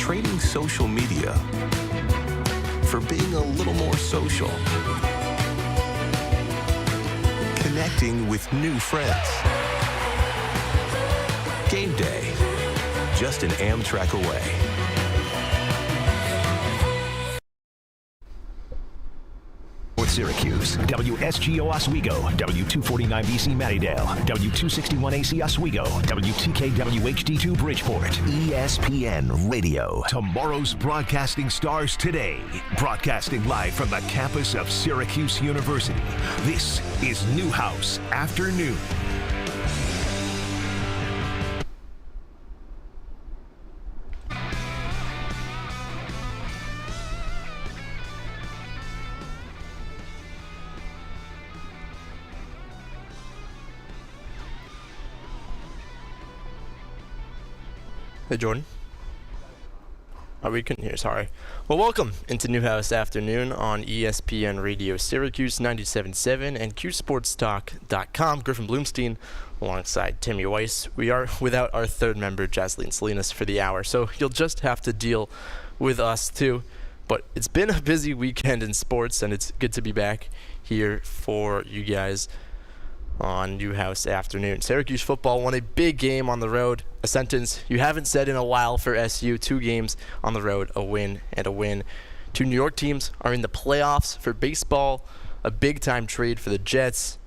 trading social media for being a little more social. Connecting with new friends. Game day, just an Amtrak away. Syracuse, WSGO Oswego, W249BC Mattydale, W261AC Oswego, WTKWHD2 Bridgeport, ESPN Radio. Tomorrow's broadcasting stars today, broadcasting live from the campus of Syracuse University. This is Newhouse Afternoon. Hey, Jordan. Oh, we couldn't hear, sorry. Well, welcome into Newhouse Afternoon on ESPN Radio Syracuse 97.7 and QSportsTalk.com. Griffin Bloomstein alongside Timmy Weiss. We are without our third member, Jasleen Salinas, for the hour, so you'll just have to deal with us too. But it's been a busy weekend in sports, and it's good to be back here for you guys on Newhouse Afternoon. Syracuse football won a big game on the road. A sentence you haven't said in a while for SU. 2 games on the road, a win and a win. 2 New York teams are in the playoffs for baseball. A big-time trade for the Jets.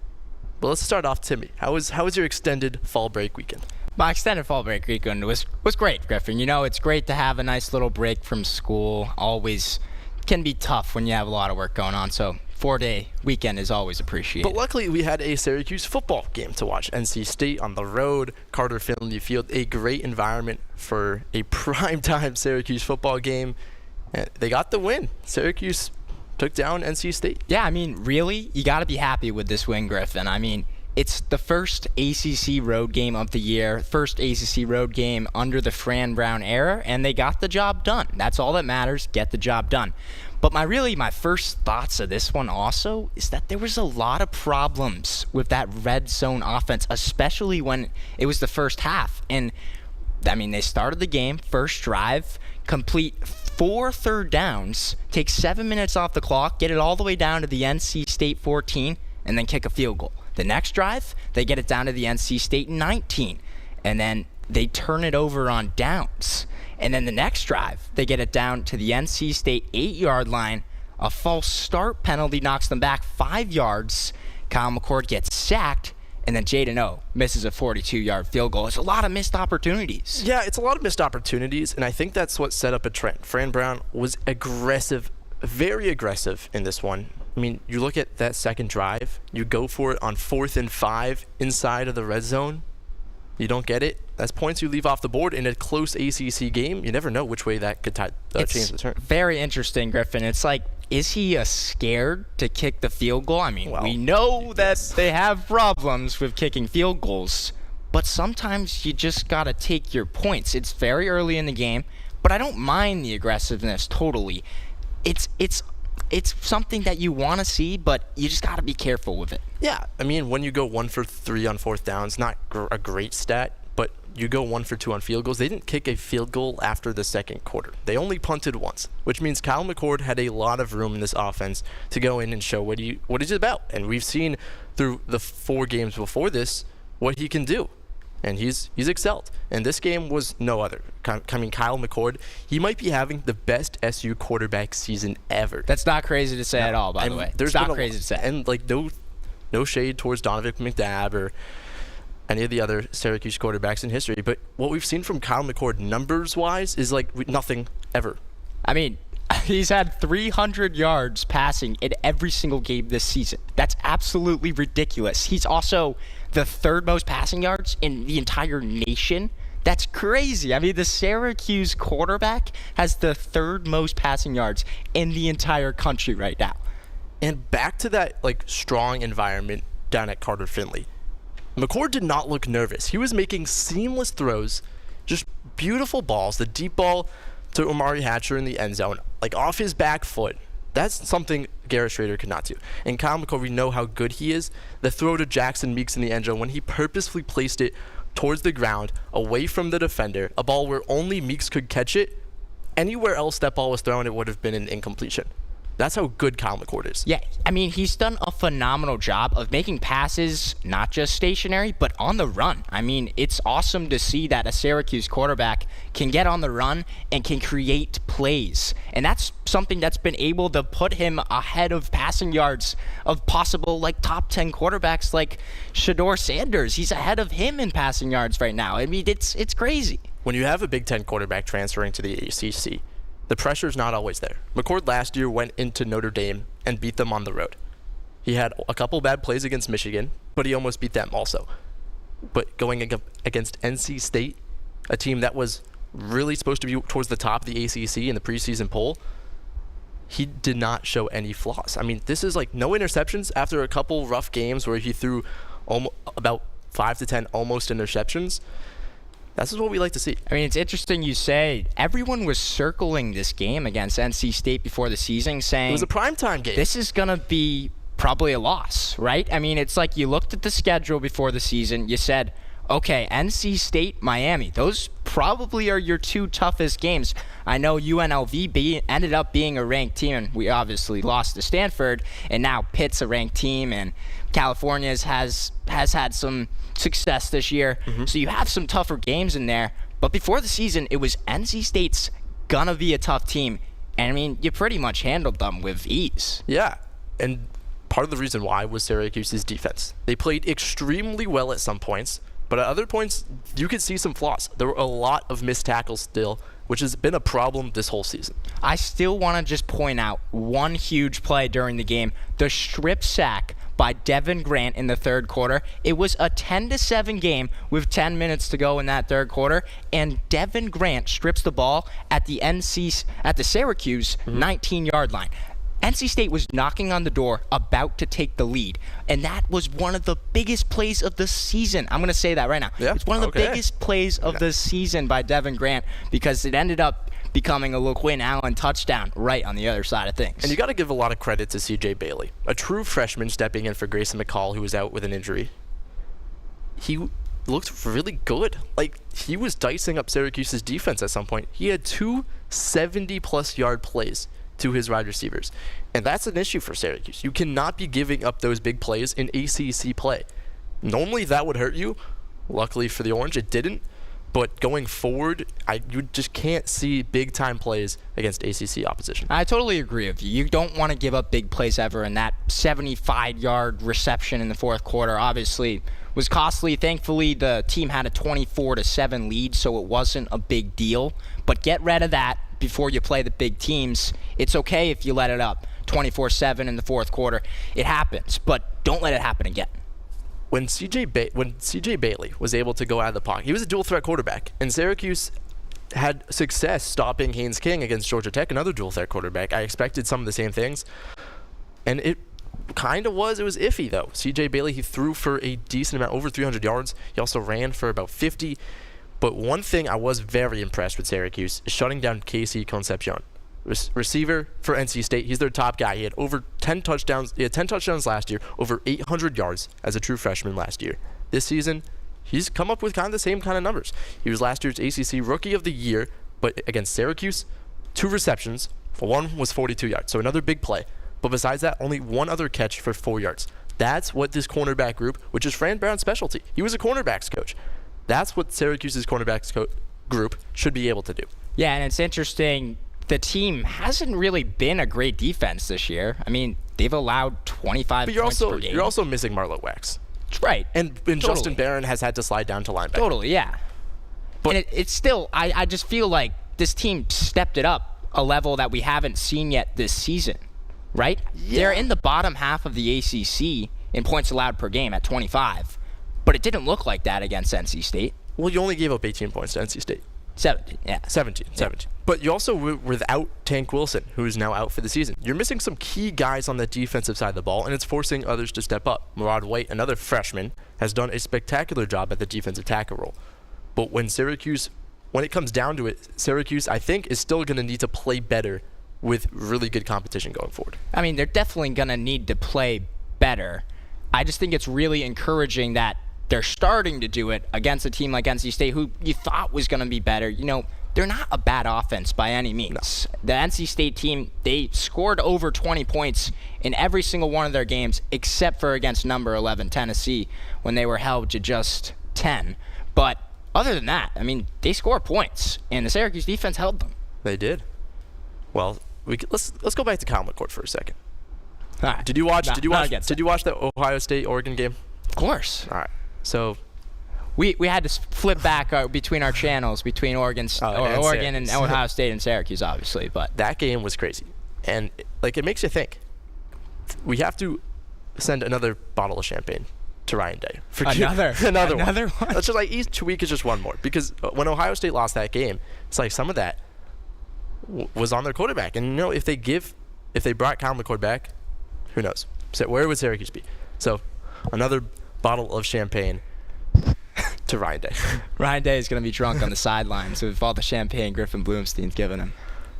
But let's start off, Timmy. How was your extended fall break weekend? My extended fall break weekend was great, Griffin. You know, it's great to have a nice little break from school. Always can be tough when you have a lot of work going on, so 4-day weekend is always appreciated. But luckily, we had a Syracuse football game to watch. NC State on the road, Carter Finley Field, a great environment for a primetime Syracuse football game. And they got the win. Syracuse took down NC State. Yeah, I mean, really, you got to be happy with this win, Griffin. I mean, it's the first ACC road game of the year, first ACC road game under the Fran Brown era, and they got the job done. That's all that matters, get the job done. But my first thoughts of this one also is that there was a lot of problems with that red zone offense, especially when it was the first half. And, I mean, they started the game, first drive, complete 4 third downs, take 7 minutes off the clock, get it all the way down to the NC State 14, and then kick a field goal. The next drive, they get it down to the NC State 19, and then they turn it over on downs. And then the next drive, they get it down to the NC State 8-yard line. A false start penalty knocks them back 5 yards. Kyle McCord gets sacked, and then Jaden O misses a 42-yard field goal. It's a lot of missed opportunities. Yeah, it's a lot of missed opportunities, and I think that's what set up a trend. Fran Brown was aggressive, very aggressive in this one. I mean, you look at that second drive, you go for it on 4th and 5 inside of the red zone. You don't get it. That's points you leave off the board in a close ACC game. You never know which way that could change the turn. Very interesting, Griffin. It's like, is he scared to kick the field goal? I mean, well, we know that they have problems with kicking field goals, but sometimes you just got to take your points. It's very early in the game, but I don't mind the aggressiveness totally. It's something that you want to see, but you just got to be careful with it. Yeah, I mean, when you go 1 for 3 on 4th down, it's not a great stat, but you go 1 for 2 on field goals. They didn't kick a field goal after the second quarter. They only punted once, which means Kyle McCord had a lot of room in this offense to go in and show what he's about. And we've seen through the 4 games before this what he can do. And he's excelled. And this game was no other. I mean, Kyle McCord, he might be having the best SU quarterback season ever. That's not crazy to say at all, by the way. It's not crazy to say. And, like, no shade towards Donovan McNabb or any of the other Syracuse quarterbacks in history. But what we've seen from Kyle McCord numbers-wise is, like, nothing ever. I mean, he's had 300 yards passing in every single game this season. That's absolutely ridiculous. He's also the 3rd most passing yards in the entire nation. That's crazy. I mean, the Syracuse quarterback has the 3rd most passing yards in the entire country right now. And back to that, like, strong environment down at Carter Finley. McCord did not look nervous. He was making seamless throws, just beautiful balls. The deep ball to Omari Hatcher in the end zone, like off his back foot. That's something Garrett Schrader could not do. And Kyle McCord, we know how good he is. The throw to Jackson Meeks in the end zone, when he purposefully placed it towards the ground, away from the defender, a ball where only Meeks could catch it, Anywhere else that ball was thrown, it would have been an incompletion. That's how good Kyle McCord is. Yeah, I mean, he's done a phenomenal job of making passes not just stationary, but on the run. I mean, it's awesome to see that a Syracuse quarterback can get on the run and can create plays. And that's something that's been able to put him ahead of passing yards of possible, like, top 10 quarterbacks like Shedeur Sanders. He's ahead of him in passing yards right now. I mean, it's crazy. When you have a Big Ten quarterback transferring to the ACC, the pressure's not always there. McCord last year went into Notre Dame and beat them on the road. He had a couple bad plays against Michigan, but he almost beat them also. But going against NC State, a team that was really supposed to be towards the top of the ACC in the preseason poll, he did not show any flaws. I mean, this is like no interceptions after a couple rough games where he threw about 5 to 10 almost interceptions. This is what we like to see. I mean, it's interesting you say everyone was circling this game against NC State before the season saying it was a primetime game. This is going to be probably a loss, right? I mean, it's like you looked at the schedule before the season. You said, okay, NC State, Miami, those probably are your two toughest games. I know UNLV ended up being a ranked team, and we obviously lost to Stanford, and now Pitt's a ranked team, and California has had some success this year. So you have some tougher games in there. But before the season, it was NC State's gonna be a tough team. And I mean, you pretty much handled them with ease. Yeah. And part of the reason why was Syracuse's defense. They played extremely well at some points, but at other points, you could see some flaws. There were a lot of missed tackles still, which has been a problem this whole season. I still want to just point out one huge play during the game, the strip sack by Devin Grant in the third quarter. It was a 10-7 game with 10 minutes to go in that third quarter, and Devin Grant strips the ball at the Syracuse 19-yard line. NC State was knocking on the door, about to take the lead, and that was one of the biggest plays of the season. I'm going to say that right now. Yeah, it's one of the biggest plays of the season by Devin Grant because it ended up becoming a LaQuinn Allen touchdown right on the other side of things. And you got to give a lot of credit to CJ Bailey, a true freshman stepping in for Grayson McCall, who was out with an injury. He looked really good. Like, he was dicing up Syracuse's defense at some point. He had 2 70-plus yard plays to his wide receivers. And that's an issue for Syracuse. You cannot be giving up those big plays in ACC play. Normally that would hurt you. Luckily for the Orange, it didn't. But going forward, you just can't see big-time plays against ACC opposition. I totally agree with you. You don't want to give up big plays ever, and that 75-yard reception in the fourth quarter obviously was costly. Thankfully, the team had a 24-7 lead, so it wasn't a big deal. But get rid of that before you play the big teams. It's okay if you let it up 24-7 in the fourth quarter. It happens, but don't let it happen again. When CJ Bailey was able to go out of the pocket, he was a dual-threat quarterback, and Syracuse had success stopping Haynes King against Georgia Tech, another dual-threat quarterback. I expected some of the same things, and it kind of was. It was iffy, though. CJ Bailey, he threw for a decent amount, over 300 yards. He also ran for about 50. But one thing I was very impressed with Syracuse is shutting down Casey Concepcion. Receiver for NC State. He's their top guy. He had over 10 touchdowns. He had 10 touchdowns last year, over 800 yards as a true freshman last year. This season, he's come up with kind of the same kind of numbers. He was last year's ACC Rookie of the Year, but against Syracuse, 2 receptions. One was 42 yards, so another big play. But besides that, only one other catch for 4 yards. That's what this cornerback group, which is Fran Brown's specialty. He was a cornerbacks coach. That's what Syracuse's cornerbacks group should be able to do. Yeah, and it's interesting. The team hasn't really been a great defense this year. I mean, they've allowed 25 points per game. You're also missing Marlo Wax. Right. And totally. Justin Barron has had to slide down to linebacker. Totally, yeah. But it's still, I just feel like this team stepped it up a level that we haven't seen yet this season, right? Yeah. They're in the bottom half of the ACC in points allowed per game at 25, but it didn't look like that against NC State. Well, you only gave up 18 points to NC State. 17, yeah. 17. But you also were without Tank Wilson, who is now out for the season. You're missing some key guys on the defensive side of the ball, and it's forcing others to step up. Murad White, another freshman, has done a spectacular job at the defensive tackle role. But when it comes down to it, Syracuse, I think, is still going to need to play better with really good competition going forward. I mean, they're definitely going to need to play better. I just think it's really encouraging that they're starting to do it against a team like NC State, who you thought was going to be better. You know, they're not a bad offense by any means. No. The NC State team, they scored over 20 points in every single one of their games except for against number 11 Tennessee when they were held to just 10. But other than that, I mean, they score points, and the Syracuse defense held them. They did. Well, let's go back to Common Court for a second. All right. Did you watch the Ohio State Oregon game? Of course. All right. So we had to flip back between our channels between Oregon and Ohio State and Syracuse, obviously. But that game was crazy, and it makes you think. We have to send another bottle of champagne to Ryan Day. Another one. That's just each week is just one more, because when Ohio State lost that game, it's like some of that was on their quarterback, and if they brought Kyle McCord back, who knows? So where would Syracuse be? So another bottle of champagne to Ryan Day. Ryan Day is going to be drunk on the sidelines with all the champagne Griffin Bloomstein's giving him.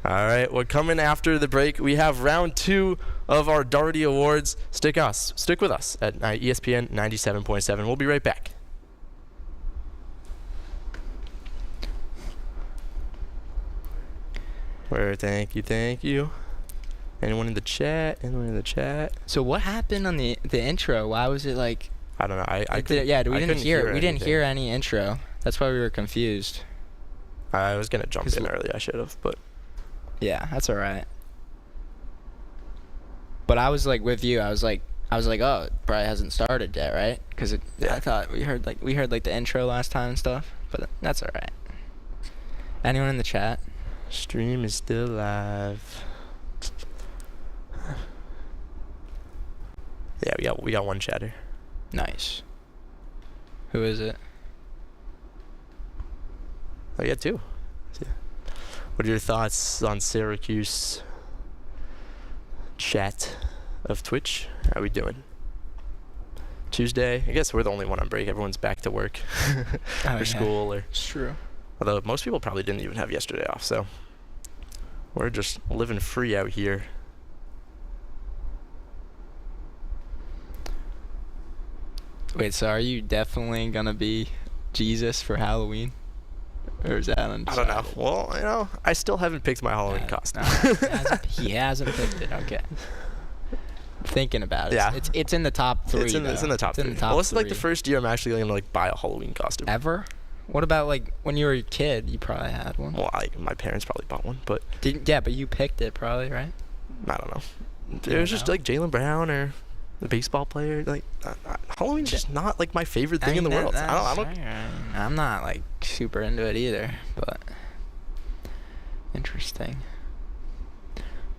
All right, well, coming after the break, we have round 2 of our DARTY Awards. Stick with us at ESPN 97.7. We'll be right back. Thank you. Anyone in the chat? So what happened on the intro? Why was it like? I don't know. We didn't hear any intro. That's why we were confused. I was gonna jump in early. I should have, but yeah, that's all right. But I was with you. I was like, oh, it probably hasn't started yet, right? Because I thought we heard the intro last time and stuff. But that's all right. Anyone in the chat? Stream is still live. Yeah, we got one chatter. Nice. Who is it? Oh, yeah, 2. Yeah. What are your thoughts on Syracuse chat of Twitch? How are we doing? Tuesday? I guess we're the only one on break. Everyone's back to work or school. It's true. Although most people probably didn't even have yesterday off, so we're just living free out here. Wait, so are you definitely going to be Jesus for Halloween? Or is that undecided? I don't know. Well, I still haven't picked my Halloween costume. He hasn't picked it. Okay. Thinking about it. Yeah. It's in the top 3. It's in the top 3. Well, this is the first year I'm actually going to buy a Halloween costume. Ever? What about when you were a kid? You probably had one. Well, my parents probably bought one, but but you picked it probably, right? I don't know. It was just Jaylen Brown or the baseball player. Halloween's just not my favorite thing in the world. I don't. I'm not super into it either, but interesting.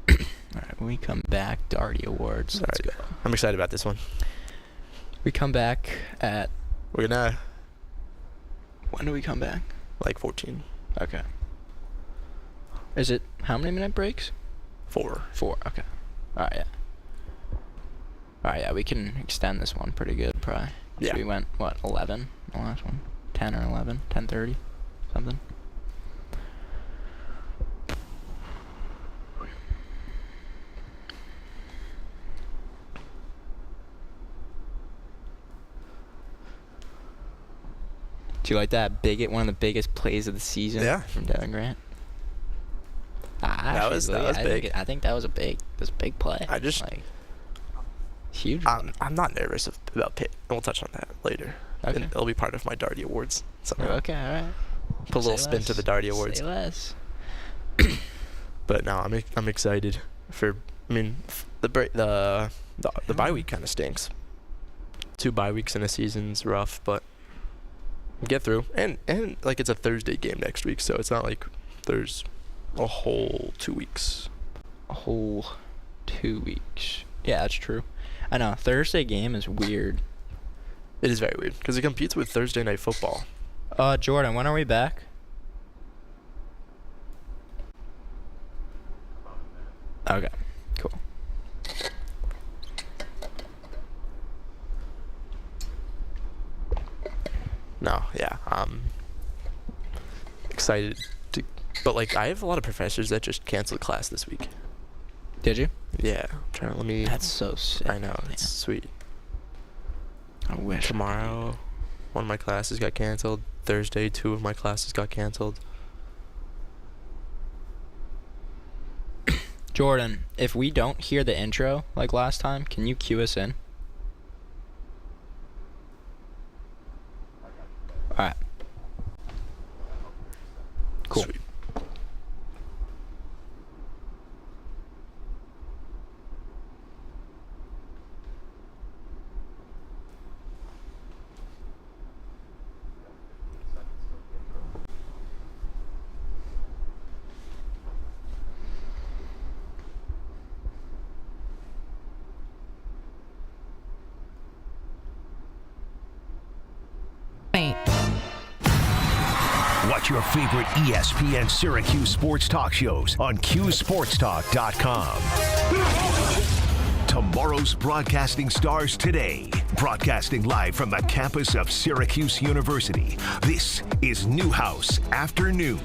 All right, when we come back, DARTY Awards. Let's go. I'm excited about this one. We come back at. We're gonna. When do we come back? 14. Okay. Is it how many minute breaks? 4. 4. Okay. All right. Yeah. All right. Yeah, we can extend this one pretty good, probably. Yeah. So we went 11 the last one, 10 or 11, 10:30, something. Do you like that one of the biggest plays of the season from Devin Grant? That was big. I think that was a big play. I just huge. I'm not nervous about Pitt. We'll touch on that later. Okay. It'll be part of my DARTY Awards somehow. Okay, all right. Put a little spin to the DARTY Awards. Say less. But no, I'm excited for. The bye week kind of stinks. 2 bye weeks in a season's rough, but get through. And it's a Thursday game next week, so it's not like there's a whole 2 weeks. A whole 2 weeks. Yeah, that's true. I know. Thursday game is weird. It is very weird because it competes with Thursday night football. Jordan, when are we back? Okay, cool. No, yeah. Excited to, but I have a lot of professors that just canceled class this week. Did you? Yeah. That's so sick. I know, it's sweet. I wish. Tomorrow, one of my classes got canceled. Thursday, 2 of my classes got canceled. Jordan, if we don't hear the intro like last time, can you cue us in? All right. Cool. Sweet. Watch your favorite ESPN Syracuse sports talk shows on QSportsTalk.com. Tomorrow's broadcasting stars today. Broadcasting live from the campus of Syracuse University. This is Newhouse Afternoon.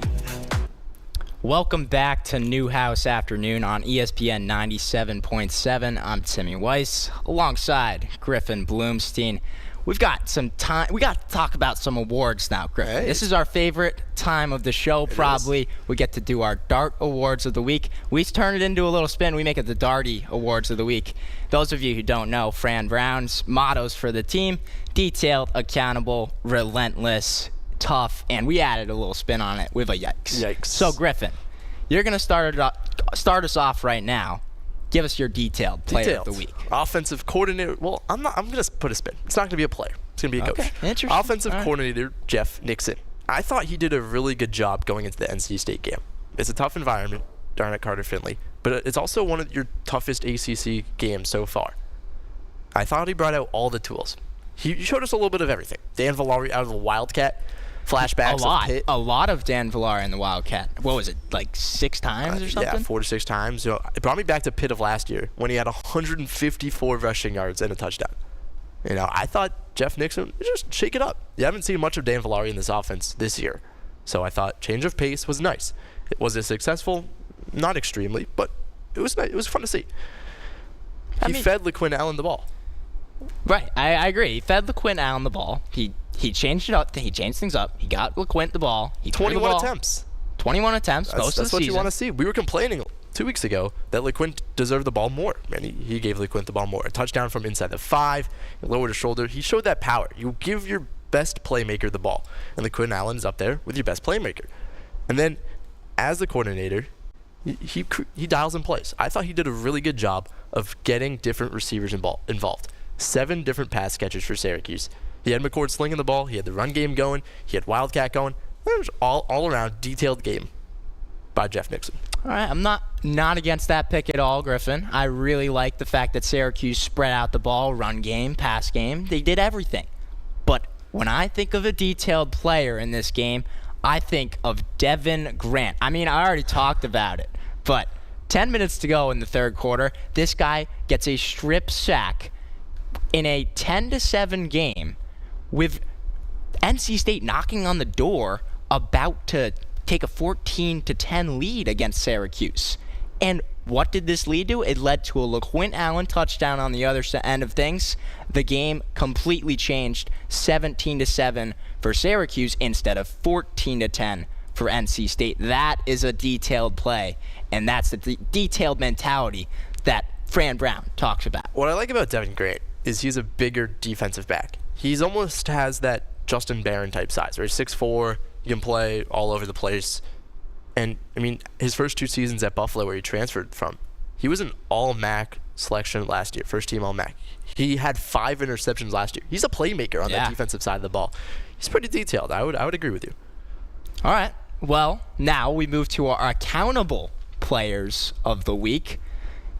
Welcome back to Newhouse Afternoon on ESPN 97.7. I'm Timmy Weiss alongside Griffin Bloomstein. We've got some time. We got to talk about some awards now, Griffin. Hey. This is our favorite time of the show, probably. We get to do our DART Awards of the Week. We turn it into a little spin. We make it the DARTY Awards of the Week. Those of you who don't know, Fran Brown's mottos for the team: detailed, accountable, relentless, tough, and we added a little spin on it with a yikes. Yikes. So, Griffin, you're going to start us off right now. Give us your detailed player of the week. Offensive coordinator. Well, I'm going to put a spin. It's not going to be a player. It's going to be a coach. Interesting. Offensive All right. coordinator Jeff Nixon. I thought he did a really good job going into the NC State game. It's a tough environment, darn it, Carter Finley, but it's also one of your toughest ACC games so far. I thought he brought out all the tools. He showed us a little bit of everything. Dan Villari out of the Wildcat. Flashbacks of Pitt. A lot of Dan Villari in the Wildcat. What was it, like 6 times or something? Yeah, 4 to 6 times. It brought me back to Pitt of last year when he had 154 rushing yards and a touchdown. I thought Jeff Nixon, just shake it up. You haven't seen much of Dan Villari in this offense this year. So I thought change of pace was nice. Was it successful? Not extremely, but it was nice. It was fun to see. He fed LeQuinn Allen the ball. Right, I agree. He fed LeQuinn Allen the ball. He changed it up. He changed things up. He got LeQuinn the ball. He 21 the ball. attempts. 21 attempts. Most of the That's what season. you want to see. We were complaining 2 weeks ago that LeQuinn deserved the ball more, and he gave LeQuinn the ball more. A touchdown from inside the 5, he lowered his shoulder. He showed that power. You give your best playmaker the ball, and LeQuinn Allen is up there with your best playmaker. And then, as the coordinator, he dials in plays. I thought he did a really good job of getting different receivers involved. 7 different pass catchers for Syracuse. He had McCord slinging the ball. He had the run game going. He had Wildcat going. It was all around detailed game by Jeff Nixon. All right, I'm not against that pick at all, Griffin. I really like the fact that Syracuse spread out the ball, run game, pass game. They did everything. But when I think of a detailed player in this game, I think of Devin Grant. I already talked about it, but 10 minutes to go in the third quarter, this guy gets a strip sack in a 10-7 game with NC State knocking on the door, about to take a 14-10 lead against Syracuse. And what did this lead to? It led to a LeQuinn Allen touchdown on the other end of things. The game completely changed, 17-7 for Syracuse instead of 14-10 for NC State. That is a detailed play, and that's the detailed mentality that Fran Brown talks about. What I like about Devin Grant is he's a bigger defensive back. He's almost has that Justin Barron type size, where he's 6'4", he can play all over the place. And, his first 2 seasons at Buffalo where he transferred from, he was an all-MAC selection last year, first team all-MAC. He had 5 interceptions last year. He's a playmaker on the defensive side of the ball. He's pretty detailed. I would agree with you. All right. Well, now we move to our accountable players of the week.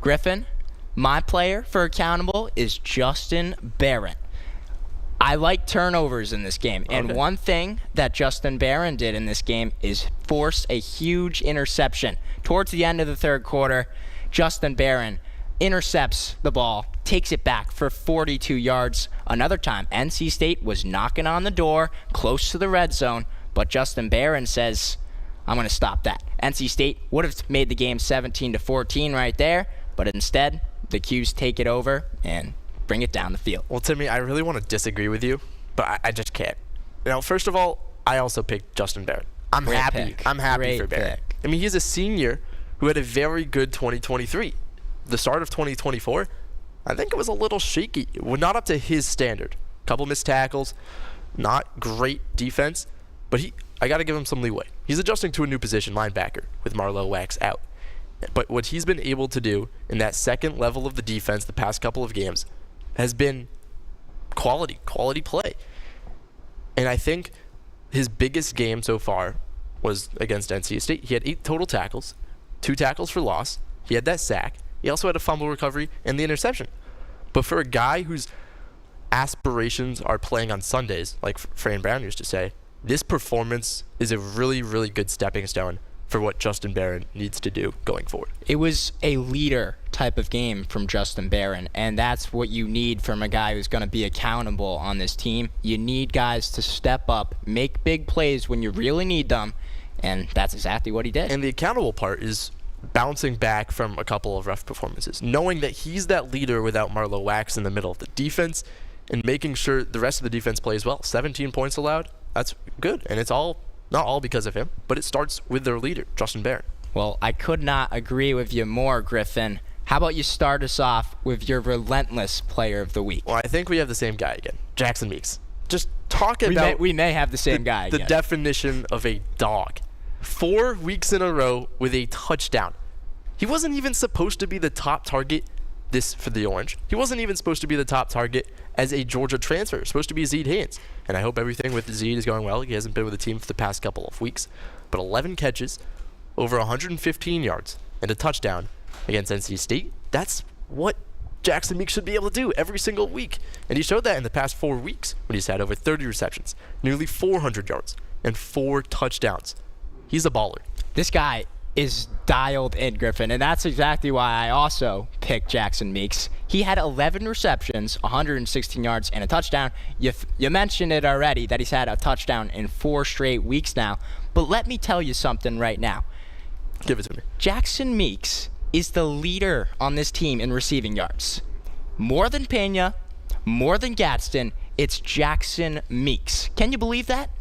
Griffin, my player for accountable is Justin Barron. I like turnovers in this game, and one thing that Justin Barron did in this game is force a huge interception. Towards the end of the third quarter, Justin Barron intercepts the ball, takes it back for 42 yards. Another time, NC State was knocking on the door, close to the red zone, but Justin Barron says, I'm going to stop that. NC State would have made the game 17-14 right there, but instead, the Qs take it over and bring it down the field. Well, Timmy, I really want to disagree with you, but I just can't. First of all, I also picked Justin Barron. I'm happy Great for Barron. pick. He's a senior who had a very good 2023. The start of 2024, I think it was a little shaky. Not up to his standard. Couple missed tackles, not great defense, but I got to give him some leeway. He's adjusting to a new position, linebacker, with Marlowe Wax out. But what he's been able to do in that second level of the defense the past couple of games has been quality play. And I think his biggest game so far was against NC State. He had 8 total tackles, 2 tackles for loss. He had that sack. He also had a fumble recovery and the interception. But for a guy whose aspirations are playing on Sundays, like Fran Brown used to say, this performance is a really, really good stepping stone for what Justin Barron needs to do going forward. It was a leader type of game from Justin Barron, and that's what you need from a guy who's going to be accountable on this team. You need guys to step up, make big plays when you really need them, and that's exactly what he did. And the accountable part is bouncing back from a couple of rough performances, knowing that he's that leader without Marlowe Wax in the middle of the defense and making sure the rest of the defense plays well. 17 points allowed, that's good, and it's not all because of him, but it starts with their leader, Justin Barron. Well, I could not agree with you more, Griffin. How about you start us off with your relentless player of the week? Well, I think we have the same guy again, Jackson Meeks. Just talk about... We may have the same guy again. The definition of a dog. 4 weeks in a row with a touchdown. He wasn't even supposed to be the top target for the Orange. He wasn't even supposed to be the top target as a Georgia transfer. It was supposed to be Zeed Haynes. And I hope everything with Zeed is going well. He hasn't been with the team for the past couple of weeks. But 11 catches, over 115 yards, and a touchdown against NC State. That's what Jackson Meeks should be able to do every single week. And he showed that in the past 4 weeks when he's had over 30 receptions, nearly 400 yards, and 4 touchdowns. He's a baller. This guy is dialed in, Griffin, and that's exactly why I also picked Jackson Meeks. He had 11 receptions, 116 yards, and a touchdown. You mentioned it already that he's had a touchdown in 4 straight weeks now, but let me tell you something right now. Give it to me. Jackson Meeks is the leader on this team in receiving yards. More than Pena, more than Gadsden, it's Jackson Meeks. Can you believe that?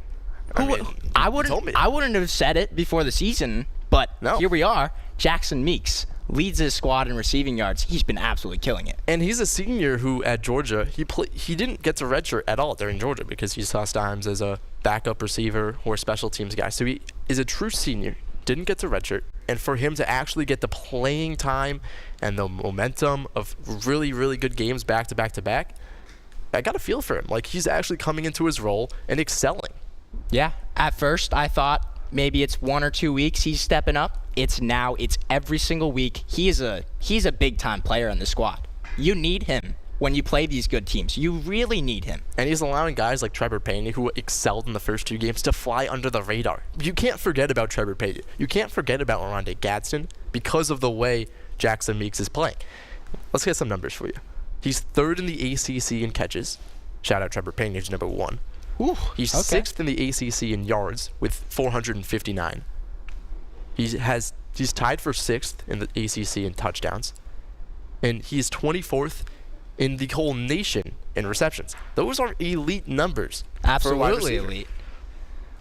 I wouldn't have said it before the season, but Here we are. Jackson Meeks leads his squad in receiving yards. He's been absolutely killing it. And he's a senior who at Georgia, he didn't get to redshirt at all during Georgia because he saw times as a backup receiver or special teams guy. So he is a true senior, didn't get to redshirt. And for him to actually get the playing time and the momentum of really, really good games back to back to back, I got a feel for him. Like, he's actually coming into his role and excelling. Yeah, at first I thought maybe it's 1 or 2 weeks he's stepping up. It's every single week. He's a big time player in the squad. You need him when you play these good teams. You really need him. And he's allowing guys like Trevor Payne, who excelled in the first 2 games, to fly under the radar. You can't forget about Trevor Payne. You can't forget about Oronde Gadsden because of the way Jackson Meeks is playing. Let's get some numbers for you. He's 3rd in the ACC in catches. Shout out Trevor Payne, who's number 1. Ooh, he's 6th in the ACC in yards with 459. He's tied for 6th in the ACC in touchdowns. And he's 24th in the whole nation in receptions. Those are elite numbers. Absolutely elite.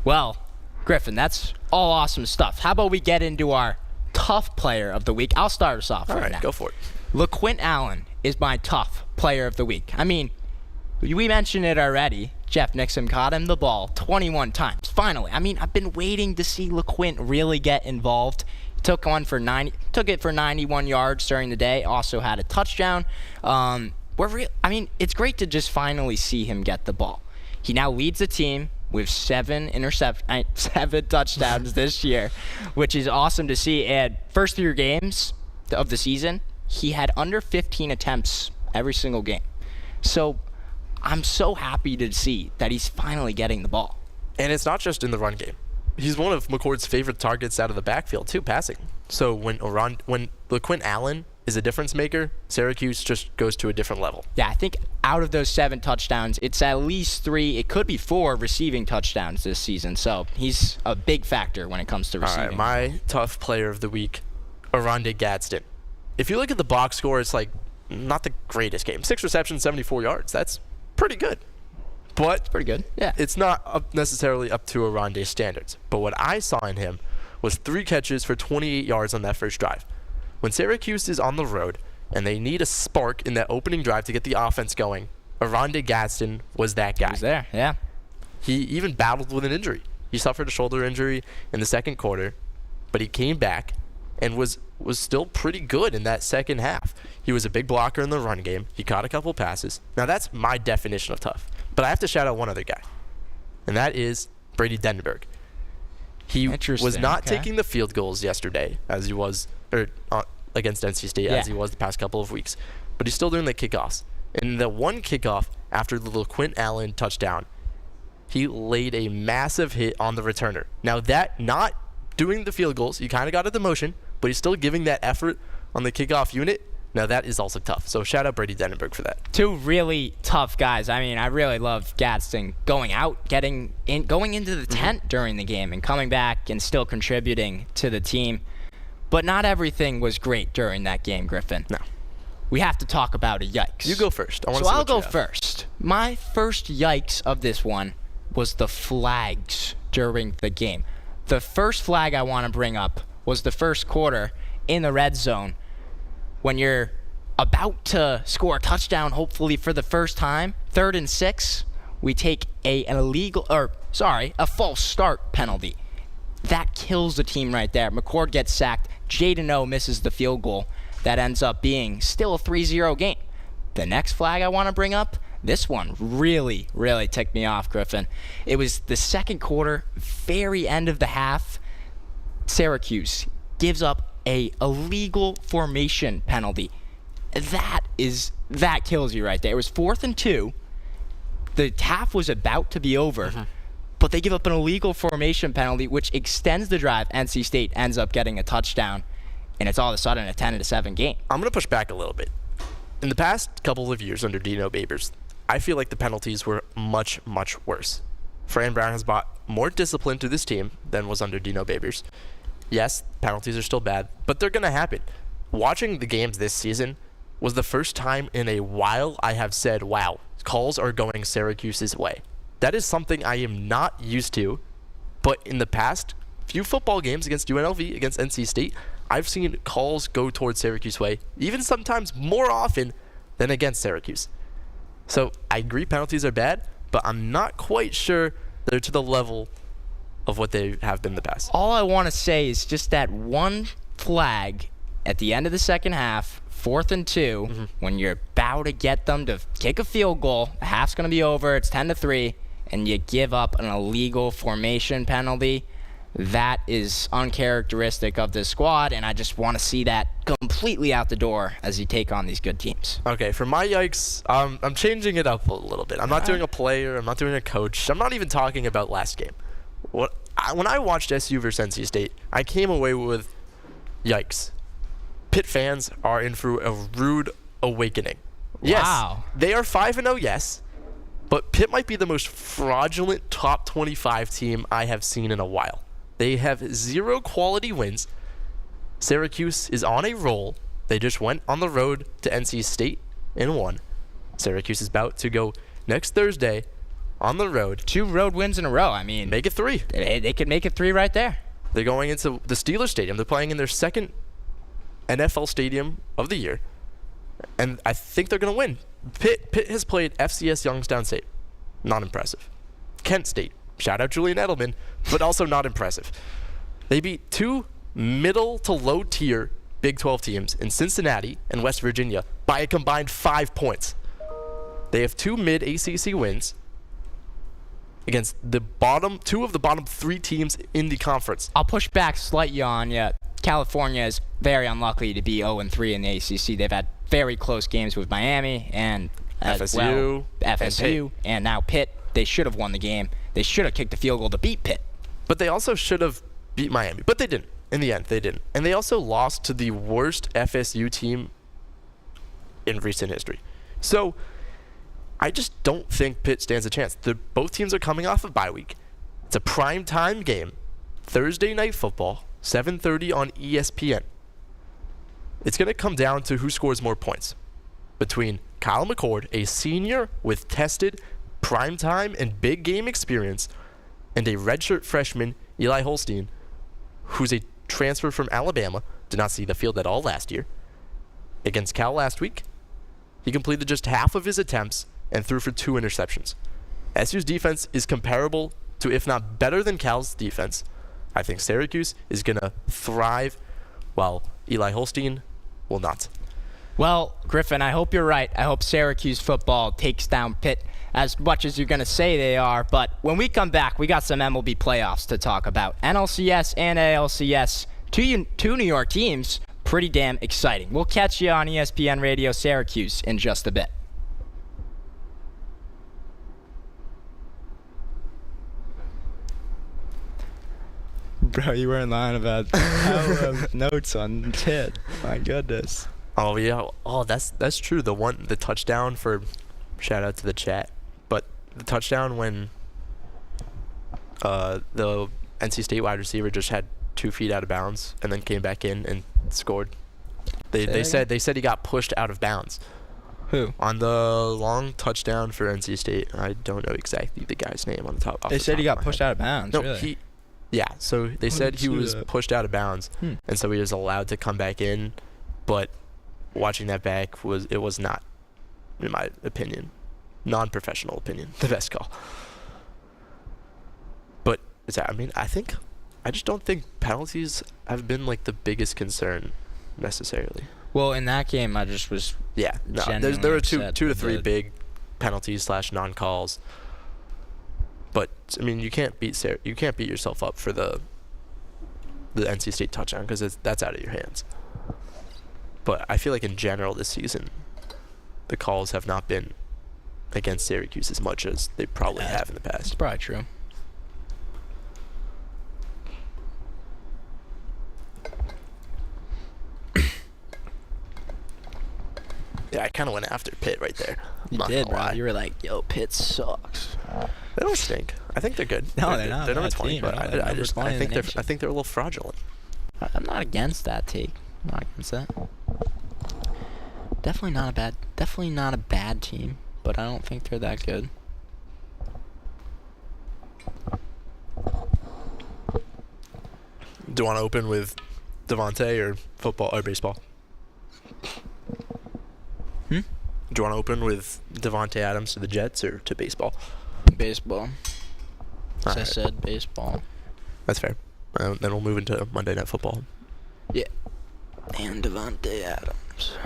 Well, Griffin, that's all awesome stuff. How about we get into our tough player of the week? I'll start us off right now. Go for it. LaQuint Allen is my tough player of the week. I mean, we mentioned it already. Jeff Nixon caught him the ball 21 times. Finally. I mean, I've been waiting to see LaQuint really get involved. He took it for 91 yards during the day. Also had a touchdown. It's great to just finally see him get the ball. He now leads the team with 7 touchdowns this year, which is awesome to see. And first 3 games of the season, he had under 15 attempts every single game. So I'm so happy to see that he's finally getting the ball. And it's not just in the run game. He's one of McCord's favorite targets out of the backfield, too, passing. So when LaQuint Allen is a difference maker, Syracuse just goes to a different level. Yeah, I think out of those 7 touchdowns, it's at least 3, it could be 4 receiving touchdowns this season. So he's a big factor when it comes to receiving. All right, my tough player of the week, Oronde Gadsden. If you look at the box score, it's like not the greatest game. 6 receptions, 74 yards. That's pretty good. But pretty good. Yeah. It's not necessarily up to Oronde's standards. But what I saw in him was 3 catches for 28 yards on that first drive. When Syracuse is on the road and they need a spark in that opening drive to get the offense going, Aronde Gadsden was that guy. He was there, yeah. He even battled with an injury. He suffered a shoulder injury in the second quarter, but he came back and was still pretty good in that second half. He was a big blocker in the run game. He caught a couple passes. Now, that's my definition of tough. But I have to shout out one other guy, and that is Brady Dendenberg. He was not taking the field goals yesterday as he was against NC State as he was the past couple of weeks, but he's still doing the kickoffs. And the one kickoff after the LaQuint Allen touchdown, he laid a massive hit on the returner. Now, that not doing the field goals, he kind of got it the motion, but he's still giving that effort on the kickoff unit. Now, that is also tough. So, shout out Brady Dendenberg for that. 2 really tough guys. I mean, I really love Gadsden going out, going into the tent during the game and coming back and still contributing to the team. But not everything was great during that game, Griffin. No. We have to talk about a yikes. You go first. I'll go first. My first yikes of this one was the flags during the game. The first flag I want to bring up was the first quarter in the red zone when you're about to score a touchdown, hopefully for the first time, 3rd and 6, we take a false start penalty. That kills the team right there. McCord gets sacked. Jaden O misses the field goal. That ends up being still a 3-0 game. The next flag I want to bring up, this one really, really ticked me off, Griffin. It was the second quarter, very end of the half. Syracuse gives up a illegal formation penalty. That kills you right there. It was 4th and 2. The half was about to be over, but they give up an illegal formation penalty, which extends the drive. NC State ends up getting a touchdown, and it's all of a sudden a 10-7 game. I'm going to push back a little bit. In the past couple of years under Dino Babers, I feel like the penalties were much, much worse. Fran Brown has brought more discipline to this team than was under Dino Babers. Yes, penalties are still bad, but they're going to happen. Watching the games this season was the first time in a while I have said, wow, calls are going Syracuse's way. That is something I am not used to, but in the past few football games against UNLV, against NC State, I've seen calls go towards Syracuse way, even sometimes more often than against Syracuse. So I agree penalties are bad, but I'm not quite sure they're to the level of what they have been in the past. All I want to say is just that one flag at the end of the second half, 4th and 2, when you're about to get them to kick a field goal, the half's going to be over, it's 10-3, and you give up an illegal formation penalty. That is uncharacteristic of this squad, and I just want to see that completely out the door as you take on these good teams. Okay, for my yikes, I'm changing it up a little bit. I'm not doing a player. I'm not doing a coach. I'm not even talking about last game. When I watched SU versus NC State, I came away with yikes. Pitt fans are in for a rude awakening. Yes, wow. They are 5-0, yes, but Pitt might be the most fraudulent top 25 team I have seen in a while. They have 0 quality wins. Syracuse is on a roll. They just went on the road to NC State and won. Syracuse is about to go next Thursday on the road. 2 road wins in a row. I mean, Make it 3. They could make it 3 right there. They're going into the Steelers Stadium. They're playing in their second NFL stadium of the year. And I think they're going to win. Pitt has played FCS Youngstown State. Not impressive. Kent State. Shout out Julian Edelman, but also not impressive. They beat 2 middle to low tier Big 12 teams in Cincinnati and West Virginia by a combined 5 points. They have 2 mid ACC wins against the 2 of the bottom 3 teams in the conference. I'll push back slightly on you. California is very unlucky to be 0-3 in the ACC. They've had very close games with Miami and FSU, and now Pitt. They should have won the game. They should have kicked the field goal to beat Pitt. But they also should have beat Miami. But they didn't. In the end, they didn't. And they also lost to the worst FSU team in recent history. So I just don't think Pitt stands a chance. Both teams are coming off of bye week. It's a primetime game. Thursday night football, 7:30 on ESPN. It's going to come down to who scores more points between Kyle McCord, a senior with tested primetime and big game experience, and a redshirt freshman, Eli Holstein, who's a transfer from Alabama, did not see the field at all last year. Against Cal last week, he completed just half of his attempts and threw for 2 interceptions. SU's defense is comparable to, if not better than, Cal's defense. I think Syracuse is going to thrive, while Eli Holstein will not. Well, Griffin, I hope you're right. I hope Syracuse football takes down Pitt as much as you're going to say they are. But when we come back, we got some MLB playoffs to talk about. NLCS and ALCS, two New York teams, pretty damn exciting. We'll catch you on ESPN Radio Syracuse in just a bit. Bro, you weren't lying about notes on Pitt. My goodness. Oh yeah. Oh, that's true. The touchdown for, shout out to the chat, but the touchdown when the NC State wide receiver just had 2 feet out of bounds and then came back in and scored. They said he got pushed out of bounds. Who? On the long touchdown for NC State. I don't know exactly the guy's name on the top. They said he got pushed out of bounds. No, really? Yeah, so they said he was pushed out of bounds, and so he was allowed to come back in, but watching that back was not, in my opinion, non-professional opinion, the best call. But I just don't think penalties have been like the biggest concern necessarily. Well, in that game, I just was there were two to three big penalties / non-calls. But I mean, you can't beat yourself up for the NC State touchdown because that's out of your hands. But I feel like in general this season, the calls have not been against Syracuse as much as they probably have in the past. It's probably true. Yeah, I kind of went after Pitt right there. You did, bro. You were like, "Yo, Pitt sucks." They don't stink. I think they're good. No, they're not. They're number 20, team, but I think they're a little fraudulent. I'm not against that take. I'm not against that. Definitely not a bad team, but I don't think they're that good. Do you want to open with Devontae or football or baseball? Do you want to open with Devontae Adams to the Jets or to baseball? Baseball. As I said, baseball. That's fair. Then we'll move into Monday Night Football. Yeah. And Devontae Adams.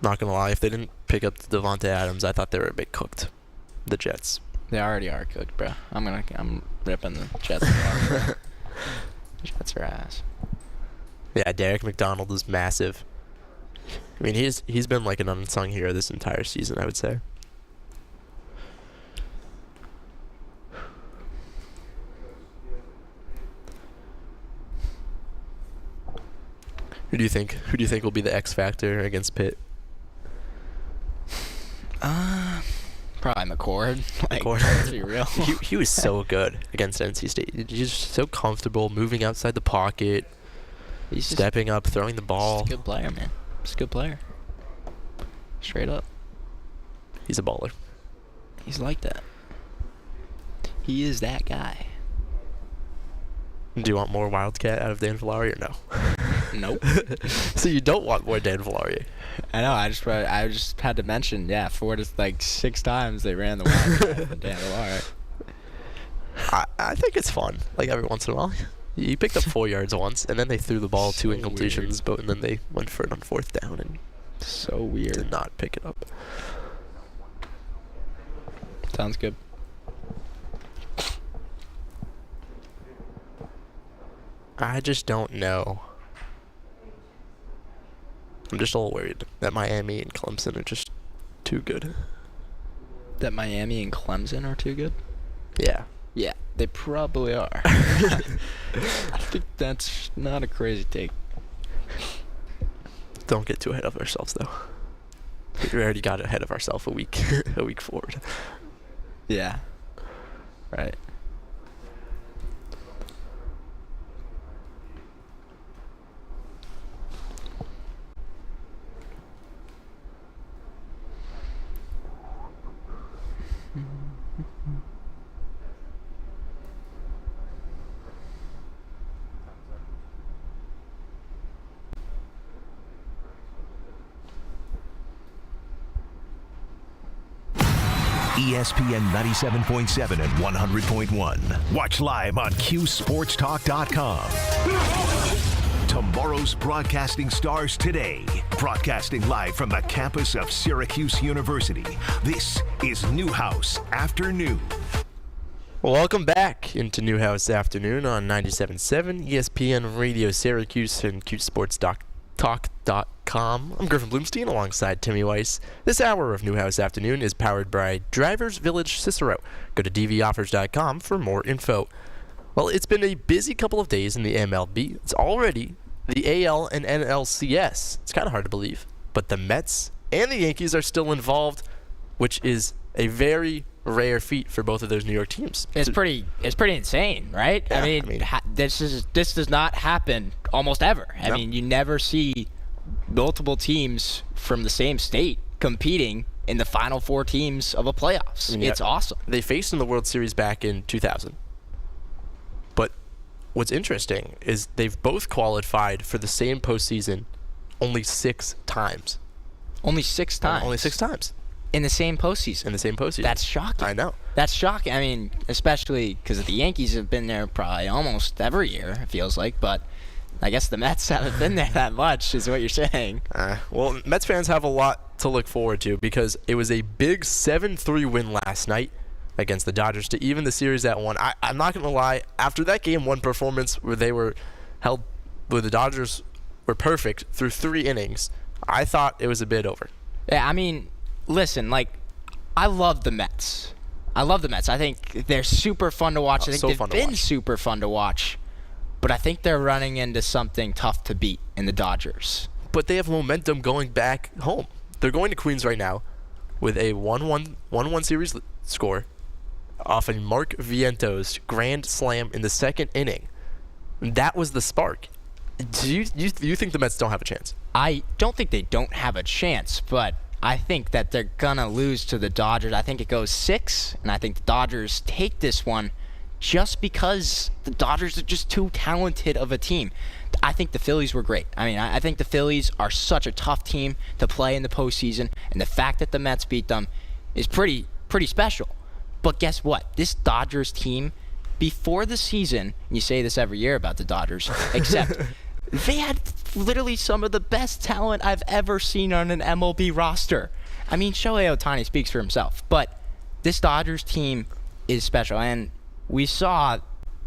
Not gonna lie, if they didn't pick up Devontae Adams, I thought they were a bit cooked. The Jets. They already are cooked, bro. I'm ripping the Jets apart. Jets are ass. Yeah, Derek McDonald is massive. I mean, he's been like an unsung hero this entire season, I would say. Who do you think will be the X factor against Pitt? Probably McCord. McCord. Let's be real. he was so good against NC State. He's just so comfortable moving outside the pocket, stepping up, throwing the ball. He's a good player, man. He's a good player. Straight up. He's a baller. He's like that. He is that guy. Do you want more Wildcat out of Dan Villari or no? Nope. So you don't want more Dan Villari? I know. I just had to mention, 4 to 6 times they ran the Wildcat with Dan Villari. I think it's fun. Like every once in a while, he picked up 4 yards once, and then they threw the ball 2 incompletions, and then they went for it on 4th down and so weird. Did not pick it up. Sounds good. I just don't know. I'm just a little worried that Miami and Clemson are just too good. That Miami and Clemson are too good? Yeah. Yeah, they probably are. I think that's not a crazy take. Don't get too ahead of ourselves, though. We already got ahead of ourselves a week forward. Yeah. Right. ESPN 97.7 and 100.1. Watch live on QSportsTalk.com. Tomorrow's broadcasting stars today. Broadcasting live from the campus of Syracuse University. This is Newhouse Afternoon. Well, welcome back into Newhouse Afternoon on 97.7 ESPN Radio Syracuse and QSportsTalk.com. I'm Griffin Bloomstein alongside Timmy Weiss. This hour of Newhouse Afternoon is powered by Drivers Village Cicero. Go to dvoffers.com for more info. Well, it's been a busy couple of days in the MLB. It's already the AL and NLCS. It's kind of hard to believe. But the Mets and the Yankees are still involved, which is a very rare feat for both of those New York teams. It's pretty insane, right? Yeah, I mean this does not happen almost ever. I mean, you never see multiple teams from the same state competing in the final four teams of a playoffs. It's awesome. They faced in the World Series back in 2000. But what's interesting is they've both qualified for the same postseason only 6 times. Only 6 times? Only 6 times. In the same postseason. That's shocking. I know. That's shocking. I mean, especially because the Yankees have been there probably almost every year, it feels like. But I guess the Mets haven't been there that much, is what you're saying. Well, Mets fans have a lot to look forward to because it was a big 7-3 win last night against the Dodgers to even the series at 1. I'm not going to lie. After that Game 1 performance where the Dodgers were perfect through 3 innings, I thought it was a bit over. Yeah, I mean, listen, I love the Mets. I think they're super fun to watch. I think they've been super fun to watch. But I think they're running into something tough to beat in the Dodgers. But they have momentum going back home. They're going to Queens right now with a 1-1 series score off a Mark Vientos grand slam in the 2nd inning. That was the spark. Do you think the Mets don't have a chance? I don't think they don't have a chance, but I think that they're going to lose to the Dodgers. I think it goes 6, and I think the Dodgers take this one just because the Dodgers are just too talented of a team. I think the Phillies were great. I mean, I think the Phillies are such a tough team to play in the postseason, and the fact that the Mets beat them is pretty special. But guess what? This Dodgers team, before the season, and you say this every year about the Dodgers, except they had literally some of the best talent I've ever seen on an MLB roster. I mean, Shohei Ohtani speaks for himself, but this Dodgers team is special. And we saw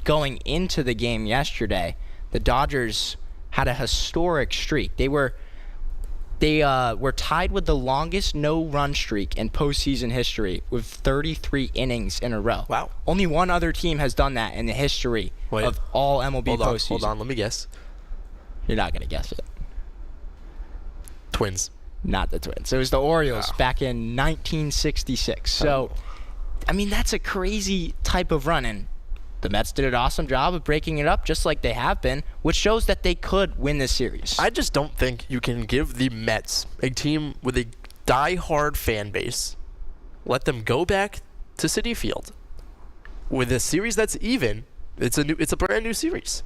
going into the game yesterday, the Dodgers had a historic streak. They were tied with the longest no-run streak in postseason history with 33 innings in a row. Wow. Only one other team has done that in the history of all MLB postseason. Hold on, let me guess. You're not going to guess it. Twins. Not the Twins. It was the Orioles back in 1966. So, I mean, that's a crazy type of run, and the Mets did an awesome job of breaking it up just like they have been, which shows that they could win this series. I just don't think you can give the Mets, a team with a die-hard fan base, let them go back to Citi Field with a series that's even. It's a brand new series.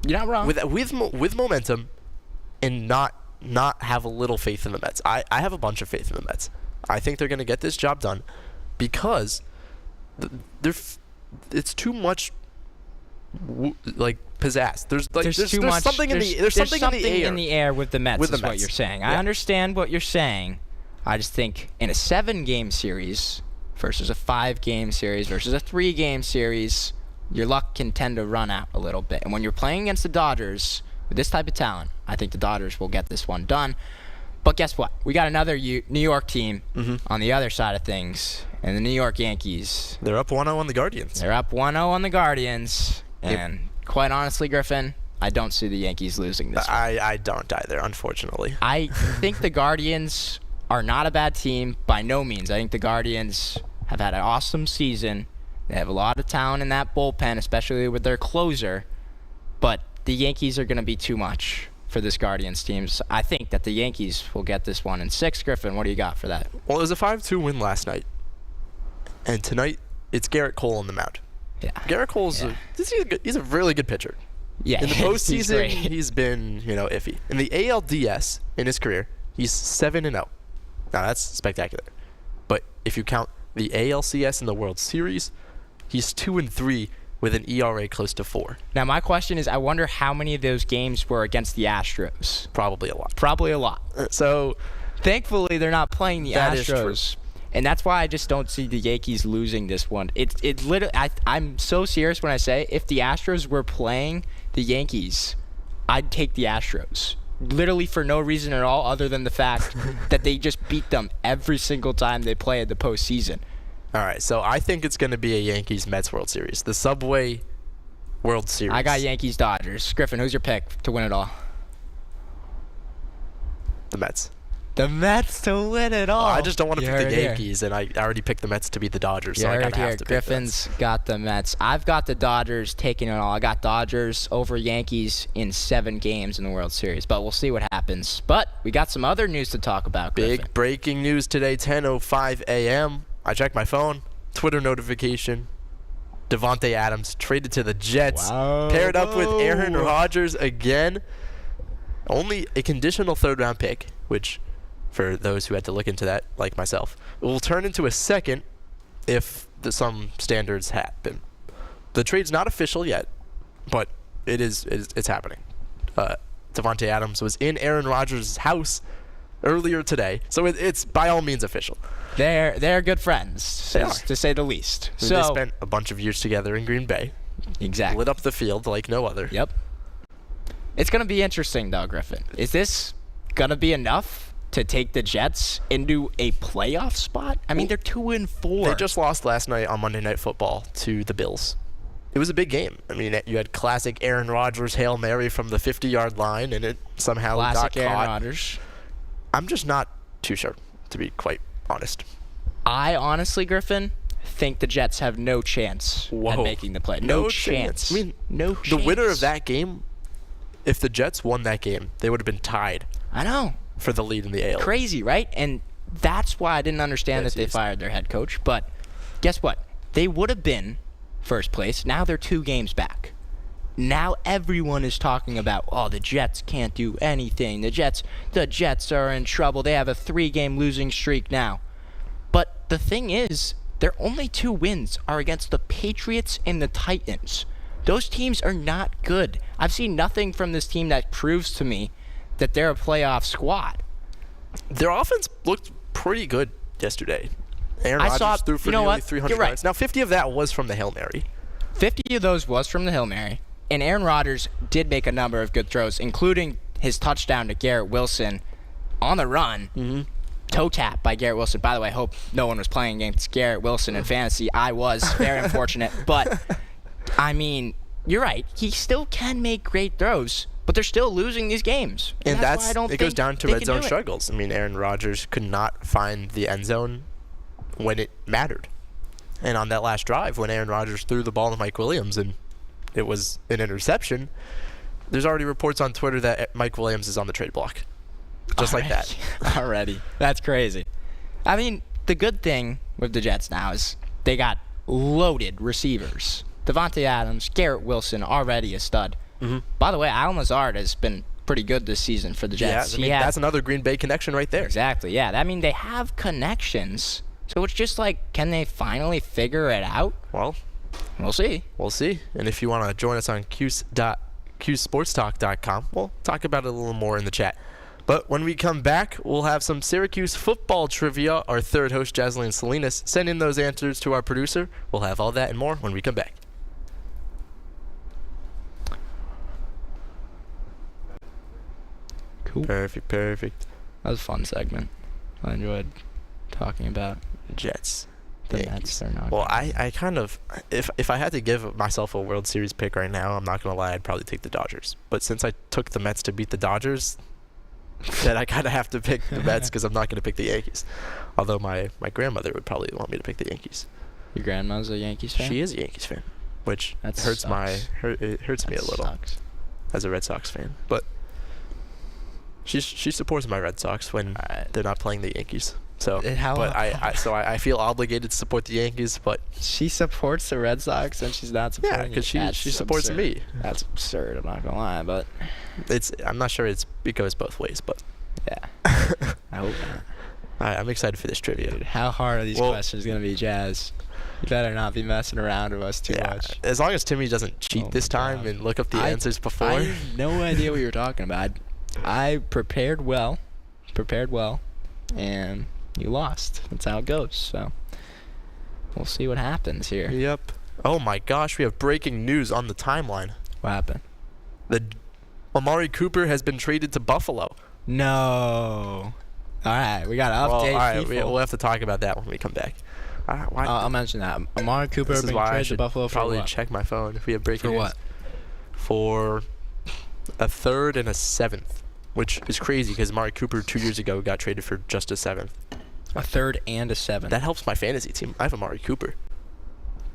You're not wrong. With momentum, and not have a little faith in the Mets. I have a bunch of faith in the Mets. I think they're going to get this job done because it's too much pizzazz. There's something in the air with the Mets. Is what you're saying. Yeah. I understand what you're saying. I just think in a 7-game series versus a 5-game series versus a 3-game series, your luck can tend to run out a little bit. And when you're playing against the Dodgers with this type of talent, I think the Dodgers will get this one done. But guess what? We got another New York team on the other side of things, and the New York Yankees. They're up 1-0 on the Guardians. And quite honestly, Griffin, I don't see the Yankees losing this one. I don't either, unfortunately. I think the Guardians are not a bad team by no means. I think the Guardians have had an awesome season. They have a lot of talent in that bullpen, especially with their closer. But the Yankees are going to be too much for this Guardians team. So I think that the Yankees will get this one in 6. Griffin, what do you got for that? Well, it was a 5-2 win last night. And tonight, it's Garrett Cole on the mound. Yeah. Garrett Cole's he's a really good pitcher. Yeah. In the postseason, he's been, iffy. In the ALDS in his career, he's 7-0. Now, that's spectacular. But if you count the ALCS and the World Series. He's 2-3 with an ERA close to 4. Now, my question is, I wonder how many of those games were against the Astros. Probably a lot. Probably a lot. So, thankfully, they're not playing the That is Astros. And that's why I just don't see the Yankees losing this one. It's literally, I'm so serious when I say, if the Astros were playing the Yankees, I'd take the Astros. Literally for no reason at all other than the fact that they just beat them every single time they play in the postseason. All right, so I think it's going to be a Yankees-Mets World Series. The Subway World Series. I got Yankees-Dodgers. Griffin, who's your pick to win it all? The Mets. The Mets to win it all. I just don't want to You pick heard the it Yankees, and I already picked the Mets to beat the Dodgers, so I heard kind of here. have to pick the Mets. Griffin's got the Mets. I've got the Dodgers taking it all. I got Dodgers over Yankees in 7 games in the World Series, but we'll see what happens. But we got some other news to talk about, Griffin. Big breaking news today, 10:05 a.m. I checked my phone, Twitter notification. Davante Adams traded to the Jets, paired up with Aaron Rodgers again. Only a conditional third-round pick, which, for those who had to look into that, like myself, will turn into a second if some standards happen. The trade's not official yet, but it's happening. Davante Adams was in Aaron Rodgers' house earlier today, so it's by all means official. They're good friends, to say the least. I mean, they spent a bunch of years together in Green Bay. Exactly. Lit up the field like no other. Yep. It's going to be interesting, though, Griffin. Is this going to be enough to take the Jets into a playoff spot? I mean, they're 2-4. They just lost last night on Monday Night Football to the Bills. It was a big game. I mean, you had classic Aaron Rodgers Hail Mary from the 50-yard line, and it somehow got Aaron caught. Rodgers. I'm just not too sure, to be quite honest. I honestly, Griffin, think the Jets have no chance at making the play. No chance. I mean, no chance. The winner of that game, if the Jets won that game, they would have been tied. I know. For the lead in the AL. Crazy, right? And that's why I didn't understand that they fired their head coach. But guess what? They would have been first place. Now they're 2 games back. Now everyone is talking about, the Jets can't do anything. The Jets are in trouble. They have a 3-game losing streak now. But the thing is, their only 2 wins are against the Patriots and the Titans. Those teams are not good. I've seen nothing from this team that proves to me that they're a playoff squad. Their offense looked pretty good yesterday. Aaron Rodgers threw for nearly 300 yards. Now, 50 of that was from the Hail Mary. 50 of those was from the Hail Mary. And Aaron Rodgers did make a number of good throws, including his touchdown to Garrett Wilson on the run. Mm-hmm. Toe tap by Garrett Wilson. By the way, I hope no one was playing against Garrett Wilson in fantasy. I was. Very unfortunate. But, I mean, you're right. He still can make great throws, but they're still losing these games. And that's why I don't think it goes down to they red can zone do it. struggles. I mean, Aaron Rodgers could not find the end zone when it mattered. And on that last drive, when Aaron Rodgers threw the ball to Mike Williams and it was an interception, there's already reports on Twitter that Mike Williams is on the trade block. Just like that. Already. That's crazy. I mean, the good thing with the Jets now is they got loaded receivers. Davante Adams, Garrett Wilson, already a stud. Mm-hmm. By the way, Allen Lazard has been pretty good this season for the Jets. Yeah, that's another Green Bay connection right there. Exactly, yeah. I mean, they have connections. So it's just like, can they finally figure it out? Well, we'll see. We'll see. And if you want to join us on qsportstalk.com, we'll talk about it a little more in the chat. But when we come back, we'll have some Syracuse football trivia. Our third host, Jasleen Salinas, send in those answers to our producer. We'll have all that and more when we come back. Cool. Perfect. That was a fun segment. I enjoyed talking about Jets. The Mets are not. Well, I kind of, if I had to give myself a World Series pick right now, I'm not going to lie, I'd probably take the Dodgers. But since I took the Mets to beat the Dodgers, then I kind of have to pick the Mets because I'm not going to pick the Yankees. Although my grandmother would probably want me to pick the Yankees. Your grandma's a Yankees fan? She is a Yankees fan, which it hurts me a little as a Red Sox fan. But she supports my Red Sox when they're not playing the Yankees. So, I feel obligated to support the Yankees, but she supports the Red Sox and she's not supporting. Yeah, because she supports me. That's absurd. I'm not gonna lie, but I'm not sure it goes both ways, but yeah, I hope not. All right, I'm excited for this trivia. Dude, how hard are these questions going to be, Jazz? You better not be messing around with us too much. As long as Timmy doesn't cheat this time and look up the answers before. I have no idea what you were talking about. I prepared well, and you lost. That's how it goes. So we'll see what happens here. Yep. Oh my gosh, we have breaking news on the timeline. What happened? Amari Cooper has been traded to Buffalo. No. All right, we got to update all right, people. we'll have to talk about that when we come back. I'll mention that. Amari Cooper This is being why I traded to should Buffalo for probably what? check my phone if we have breaking For news. what? For a 3rd and a 7th, which is crazy because Amari Cooper 2 years ago got traded for just a 7th. A 3rd and a 7th. That helps my fantasy team. I have Amari Cooper.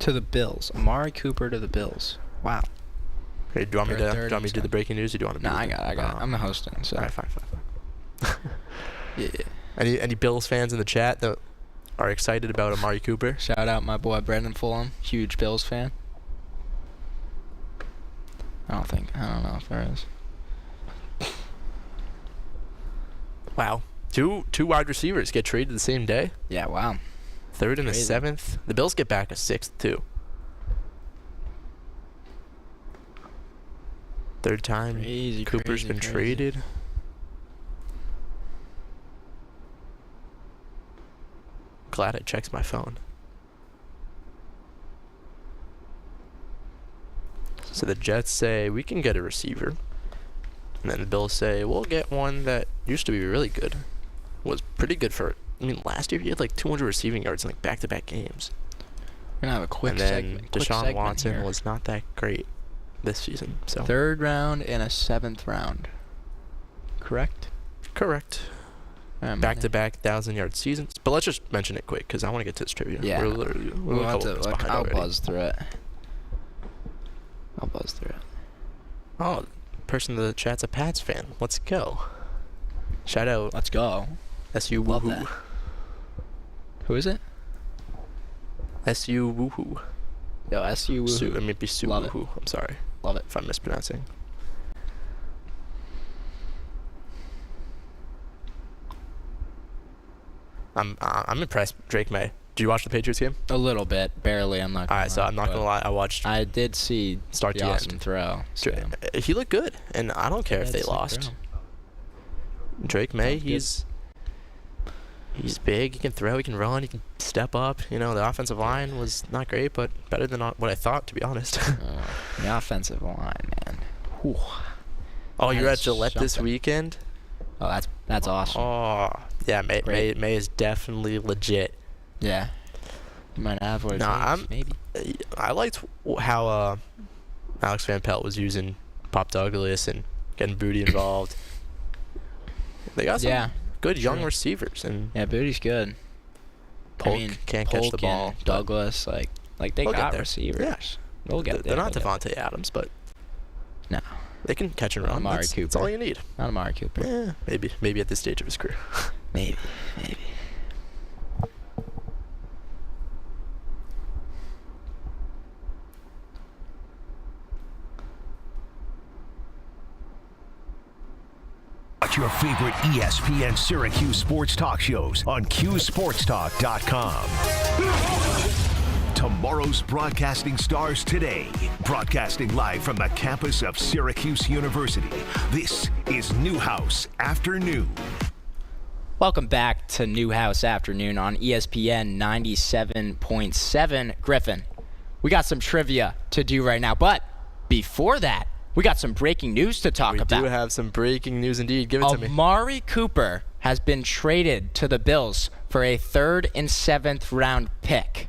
To the Bills. Amari Cooper to the Bills. Wow. Hey, do you want me For a to third do and the breaking news, or do you want to? No, I got it. I'm the hosting, so. All right, fine. Yeah. Any Bills fans in the chat that are excited about Amari Cooper? Shout out my boy Brendan Fulham, huge Bills fan. I don't know if there is. Wow. Two wide receivers get traded the same day. Yeah, wow. 3rd and a Crazy. 7th. The Bills get back a 6th too. 3rd time Crazy, Cooper's crazy, been crazy. traded. Glad I checked my phone. So the Jets say we can get a receiver, and then the Bills say we'll get one that used to be really good, was pretty good for. I mean, last year he had like 200 receiving yards in like back-to-back games. We're gonna have a quick And then segment. Deshaun Watson here. was not that great this season. So 3rd round and a 7th round. Correct. correct. Back-to-back 1,000-yard seasons. But let's just mention it quick because I want to get to this trivia. Yeah. We're We'll a have couple to. minutes behind I'll already. buzz through it. Oh, person in the chat's a Pats fan. Let's go. Shout out Let's go. SU Love Woohoo. that. Who is it? SU Woohoo. Yo, SU. Su, I mean, be Su Love it. Woohoo. I'm sorry Love it. if I'm mispronouncing. I'm impressed, Drake May. Did you watch the Patriots game? A little bit, barely. I'm not. All Gonna right, so lie, I'm not but gonna lie. I watched I did see start the to awesome end. throw. So. He looked good, and I don't care if they That's a sick lost. throw. Drake May, Sounds he's big. He can throw. He can run. He can step up. You know, the offensive line was not great, but better than what I thought, to be honest. The offensive line, man. Whew. Oh, you're at That's Gillette this something. weekend? Oh, that's awesome. Oh, yeah. May Great. is definitely legit. Yeah. You might have what it Nah, takes, maybe. I liked how Alex Van Pelt was using Pop Douglas and getting Booty involved. They got some good young True. receivers, and Yeah, Booty's good. Polk I mean, can't catch the Polk ball. and but Douglas, like they they'll get got there. receivers. Yeah. They'll get there. They're not they'll get Devontae Adams, but there. No, they can catch and Not run. Amari That's Cooper. all you need. not Amari Cooper. Yeah, maybe at this stage of his career. Maybe. Watch your favorite ESPN Syracuse sports talk shows on QSportsTalk.com. Tomorrow's broadcasting stars today. Broadcasting live from the campus of Syracuse University. This is Newhouse Afternoon. Welcome back to Newhouse Afternoon on ESPN 97.7. Griffin, we got some trivia to do right now, but before that, we got some breaking news to talk We about. do have some breaking news indeed. Give it to me. Amari Cooper has been traded to the Bills for a 3rd and 7th round pick.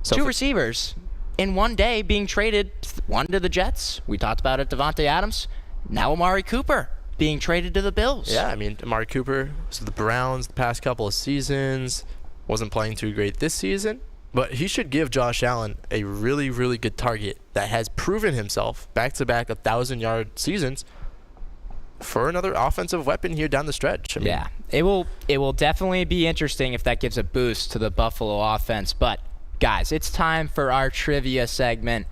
So Two for- receivers in one day being traded, one to the Jets. We talked about it, Devontae Adams. Now Amari Cooper being traded to the Bills. Yeah, I mean, Amari Cooper was the Browns the past couple of seasons. Wasn't playing too great this season. But he should give Josh Allen a really, really good target that has proven himself back-to-back 1,000-yard seasons for another offensive weapon here down the stretch. I mean, Yeah, it will definitely be interesting if that gives a boost to the Buffalo offense. But, guys, it's time for our trivia segment.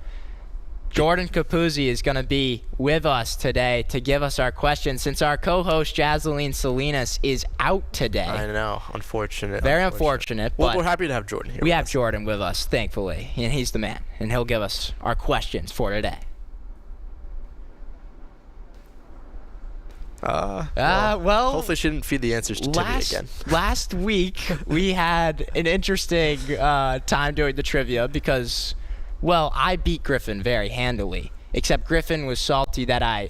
Jordan Capuzzi is going to be with us today to give us our questions since our co-host Jazeline Salinas is out today. I know, unfortunate. Very unfortunate. Well, but we're happy to have Jordan here. we have Jordan with us, thankfully, and he's the man, and he'll give us our questions for today. Well, hopefully she didn't feed the answers to Timmy again. Last week, we had an interesting time doing the trivia because, well, I beat Griffin very handily, except Griffin was salty that I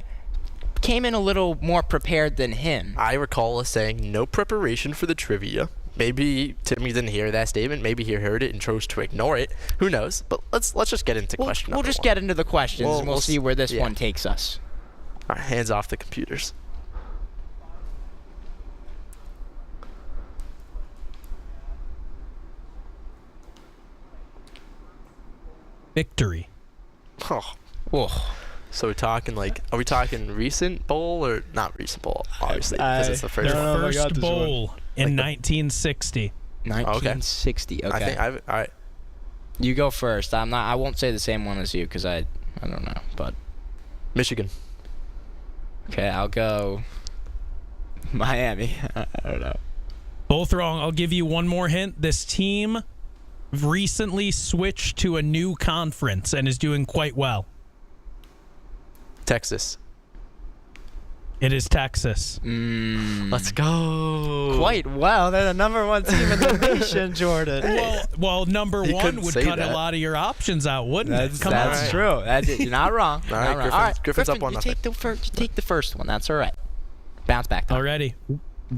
came in a little more prepared than him. I recall us saying no preparation for the trivia. Maybe Timmy didn't hear that statement. Maybe he heard it and chose to ignore it. Who knows? But let's just get into question number We'll just one. get into the questions, and we'll see where this one takes us. All right, hands off the computers. Victory. Oh. So we're talking are we talking recent bowl or not recent bowl? Obviously, because it's the first Their one. first bowl in 1960. 1960. Okay. I think all right. You go first. I won't say the same one as you because I don't know, but Michigan. okay, I'll go Miami. I don't know. Both wrong. I'll give you one more hint. This team recently switched to a new conference and is doing quite well. Texas. It is Texas. Let's go. Quite well. They're the number one team in the nation, Jordan. Well, number He one couldn't would say cut that. a lot of your options out, wouldn't it? Come That's on. true. You're not wrong. All right, Not wrong. Griffin's up Griffin, on you nothing. take the first one. That's all right. Bounce back. Time. Alrighty.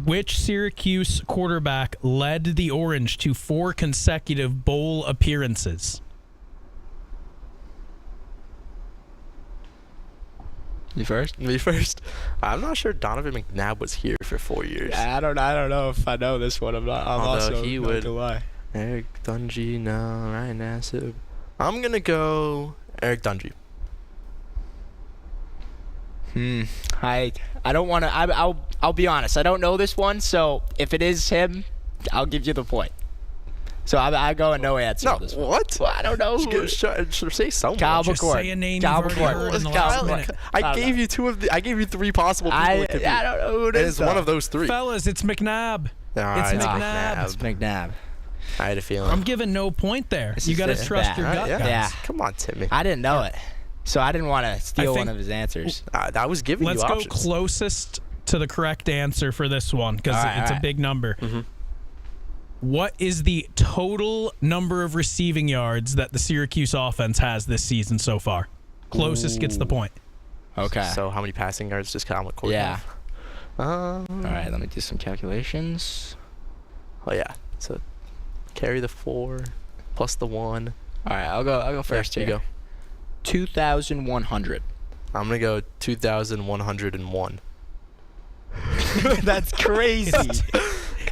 Which Syracuse quarterback led the Orange to 4 consecutive bowl appearances? You first? Me first. I'm not sure Donovan McNabb was here for 4 years. I don't know if I know this one. I'm Although he would. lie. Eric Dungy, no. Ryan Nassib. I'm gonna go Eric Dungy. I don't want to. I'll be honest. I don't know this one. So if it is him, I'll give you the point. So I go and no answer. No, on this one. what? Well, I don't know. Should say someone. Kyle Just McCord. say a name Kyle you've already McCord. heard in the Kyle last McCord. minute. I gave you I gave you 3 possible people. It could be. I don't know who it And is. it's one of those 3. Fellas, it's McNabb. It's McNabb. It's McNabb. I had a feeling. I'm giving no point there. This You is got to this trust bad. your gut, yeah. guys. Yeah. Come on, Timmy. I didn't know it, so I didn't want to steal think- one of his answers. I was giving Let's you go options. closest to the correct answer for this one because All right, it's all a right. big number. What is the total number of receiving yards that the Syracuse offense has this season so far? Closest gets the point. Okay. So how many passing yards does Kyle McCord Yeah. have? All right. Let me do some calculations. Oh yeah. So carry the 4 plus the 1. All right. I'll go first Yeah, here. you go. 2,100. I'm gonna go 2,101. That's crazy.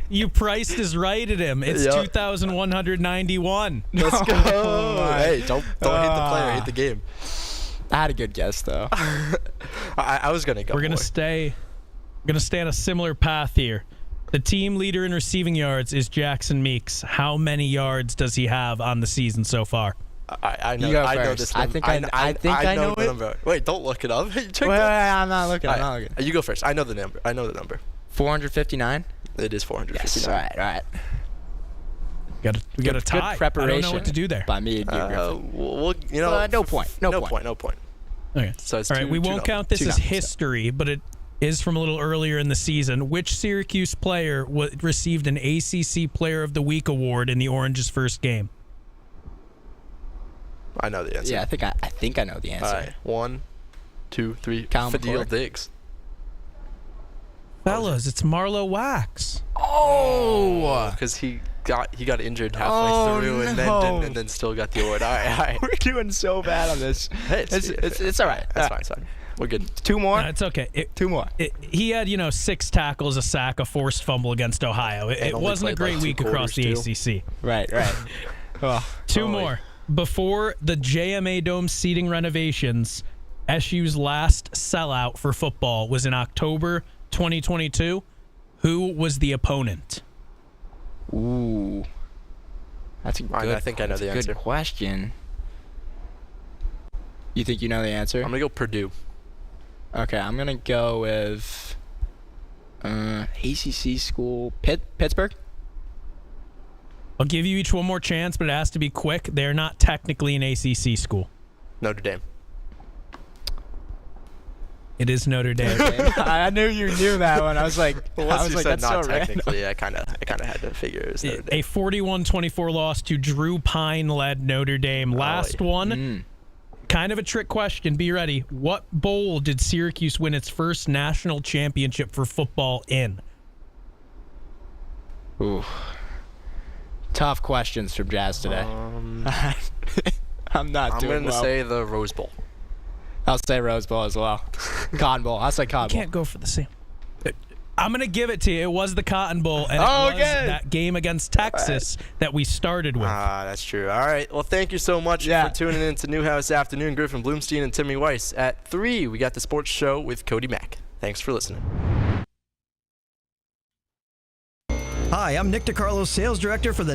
You priced is right at him. It's Yep. 2,191. Let's go. Hey, don't hate the player, hate the game. I had a good guess though. I was gonna go. We're gonna more. stay on a similar path here. The team leader in receiving yards is Jackson Meeks. How many yards does he have on the season so far? I know. You go I know first. this. I number. think I know the it. number. Wait, don't look it up. Check Wait, that. I'm not looking. I'm All not right, looking. you go first. I know the number. 459. It is 459. Yes. All right. We got a tie. Good preparation. I don't know what to do there. By me and you, Griffin. Well, you know, No point. No point. No point. Okay. So it's All right, two- we two won't nothing. count this Two as nothing. history, but it is from a little earlier in the season. Which Syracuse player received an ACC Player of the Week award in the Orange's first game? I know the answer. Yeah, I think I know the answer. All right. 1, 2, 3. Kyle Fadil McCord. Diggs. Fellas, it's Marlo Wax. Oh, Because he got injured halfway through no. and then still got the award. All right. we're doing so bad on this. Hey, It's all right. That's fine. It's fine. We're good. 2 more. It's okay. Two more. He had, 6 tackles, a sack, a forced fumble against Ohio. It only wasn't a played, great like, 2 week across the quarters, ACC. Right. Oh. 2 more. Before the JMA Dome seating renovations, SU's last sellout for football was in October 2022. Who was the opponent? Ooh. That's a good. I think I know the that's a answer. Good question. You think you know the answer? I'm going to go Purdue. Okay, I'm going to go with ACC school. Pittsburgh? I'll give you each one more chance, but it has to be quick. They're not technically an ACC school. Notre Dame. It is Notre Dame. I knew you knew that one. I was like, Well, once you said that's not so random. technically, I kind of had to figure it was Notre Dame. A 41-24 loss to Drew Pine-led Notre Dame. Last one, kind of a trick question. Be ready. What bowl did Syracuse win its first national championship for football in? Ooh. Tough questions from Jazz today. I'm not doing going to well. say the Rose Bowl. I'll say Rose Bowl as well. Cotton Bowl. I'll say Cotton Bowl. Can't go for the same. I'm going to give it to you. It was the Cotton Bowl, and it was that game against Texas that we started with. That's true. All right. Well, thank you so much for tuning in to Newhouse Afternoon. Griffin Bloomstein and Timmy Weiss. At 3, we got the sports show with Cody Mack. Thanks for listening. Hi, I'm Nick DiCarlo, Sales Director for the